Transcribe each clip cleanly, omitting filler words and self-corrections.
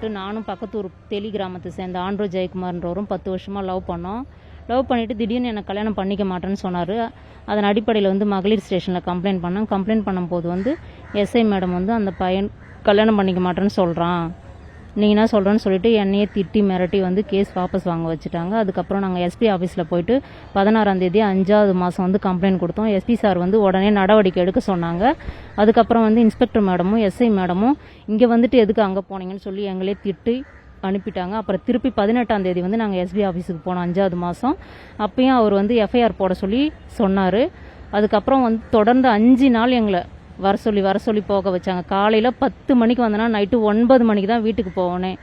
கூப்பிட்டு நானும் பக்கத்தூர் தெளி கிராமத்தை சேர்ந்த ஆண்ட்ரோ ஜெயக்குமார்ன்றவரும் 10 வருஷமாக லவ் பண்ணோம். லவ் பண்ணிவிட்டு திடீர்னு எனக்கு கல்யாணம் பண்ணிக்க மாட்டேன்னு சொன்னார். அதன் அடிப்படையில் வந்து மகளிர் ஸ்டேஷனில் கம்ப்ளைண்ட் பண்ணேன். கம்ப்ளைண்ட் பண்ணும்போது வந்து எஸ்ஐ மேடம் வந்து அந்த பையன் கல்யாணம் பண்ணிக்க மாட்டேன்னு சொல்கிறான், நீங்கள் என்ன சொல்கிறேன்னு சொல்லிட்டு என்னையே திட்டி மிரட்டி வந்து கேஸ் வாபஸ் வாங்க வச்சுட்டாங்க. அதுக்கப்புறம் நாங்கள் எஸ்பி ஆஃபீஸில் போயிட்டு 16ஆம் தேதி 5வது மாதம் வந்து கம்ப்ளைண்ட் கொடுத்தோம். எஸ்பி சார் வந்து உடனே நடவடிக்கை எடுக்க சொன்னாங்க. அதுக்கப்புறம் வந்து இன்ஸ்பெக்டர் மேடமும் எஸ்ஐ மேடமும் இங்கே வந்துட்டு எதுக்கு அங்கே போனீங்கன்னு சொல்லி எங்களே திட்டி அனுப்பிட்டாங்க. அப்புறம் திருப்பி 18ஆம் தேதி வந்து நாங்கள் எஸ்பி ஆஃபீஸுக்கு போனோம் 5வது மாதம். அப்பயும் அவர் வந்து எஃப்ஐஆர் போட சொல்லி சொன்னார். அதுக்கப்புறம் வந்து தொடர்ந்து 5 நாள் எங்களை வர சொல்லி போக வச்சாங்க. காலையில் 10 மணிக்கு வந்தனா நைட்டு 9 மணிக்கு தான் வீட்டுக்கு போனேன்.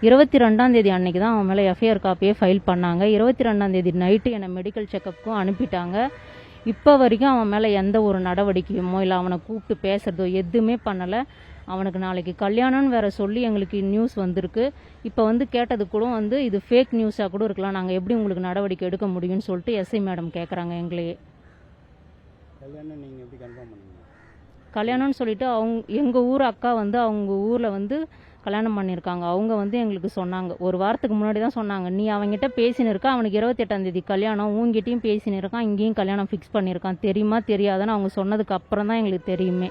22ஆம் தேதி அன்னைக்கு தான் அவன் மேலே எஃப்ஐஆர் காப்பியே ஃபைல் பண்ணாங்க. 22ஆம் தேதி நைட்டு என்னை மெடிக்கல் செக்கப்புக்கும் அனுப்பிட்டாங்க. இப்போ வரைக்கும் அவன் மேலே எந்த ஒரு நடவடிக்கையுமோ இல்லை அவனை கூப்பிட்டு பேசுகிறதோ எதுவுமே பண்ணலை. அவனுக்கு நாளைக்கு கல்யாணம்னு வேற சொல்லி எங்களுக்கு நியூஸ் வந்திருக்கு. இப்போ வந்து கேட்டது கூட வந்து இது ஃபேக் நியூஸாக கூட இருக்கலாம், நாங்கள் எப்படி உங்களுக்கு நடவடிக்கை எடுக்க முடியும்னு சொல்லிட்டு எஸ்ஐ மேடம் கேட்குறாங்க எங்களையே. கல்யாணம் நீங்கள் எப்படி கன்ஃபார்ம் பண்ணீங்க? கல்யாணம்னு சொல்லிட்டு எங்கள் ஊர் அக்கா வந்து அவங்க ஊரில் வந்து கல்யாணம் பண்ணியிருக்காங்க. அவங்க வந்து எங்களுக்கு சொன்னாங்க, ஒரு வாரத்துக்கு முன்னாடி தான் சொன்னாங்க, நீ அவங்ககிட்ட பேசின்னு இருக்க, அவனுக்கு 28ஆம் தேதி கல்யாணம், உங்ககிட்டையும் பேசின்னு இருக்கான், இங்கேயும் கல்யாணம் ஃபிக்ஸ் பண்ணியிருக்கான், தெரியுமா தெரியாதுன்னு அவங்க சொன்னதுக்கு அப்புறம் தான் எங்களுக்கு தெரியுமே.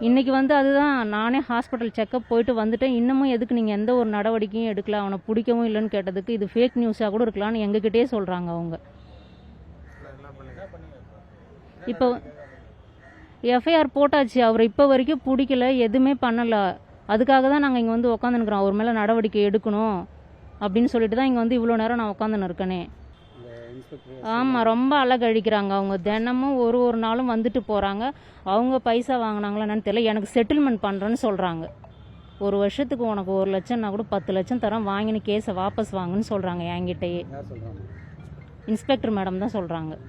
இன்னைக்கு வந்து அதுதான் நானே ஹாஸ்பிட்டல் செக்கப் போயிட்டு வந்துட்டேன். இன்னமும் எதுக்கு நீங்கள் எந்த ஒரு நடவடிக்கையும் எடுக்கல, அவனை பிடிக்கவும் இல்லைன்னு கேட்டதுக்கு இது ஃபேக் நியூஸாக கூட இருக்கலாம்னு எங்ககிட்டே சொல்கிறாங்க அவங்க. இப்போ எஃப்ஐஆர் போட்டாச்சு, அவர் இப்போ வரைக்கும் பிடிக்கல, எதுவுமே பண்ணலை. அதுக்காக தான் நாங்கள் இங்கே வந்து உட்காந்துருக்குறோம், அவர் மேலே நடவடிக்கை எடுக்கணும் அப்படின்னு சொல்லிட்டு தான் இங்கே வந்து இவ்வளோ நேரம் நான் உட்காந்துன்னு இருக்கேனே. ஆமாம், ரொம்ப அழகழிக்கிறாங்க அவங்க. தினமும் ஒரு நாளும் வந்துட்டு போகிறாங்க. அவங்க பைசா வாங்கினாங்களா என்னன்னு தெரியல, எனக்கு செட்டில்மெண்ட் பண்ணுறேன்னு சொல்கிறாங்க. ஒரு வருஷத்துக்கு உனக்கு 1 லட்சம்னா கூட 10 லட்சம் தரம் வாங்கினு கேஸை வாபஸ் வாங்குன்னு சொல்கிறாங்க என்கிட்டயே. இன்ஸ்பெக்டர் மேடம் தான் சொல்கிறாங்க.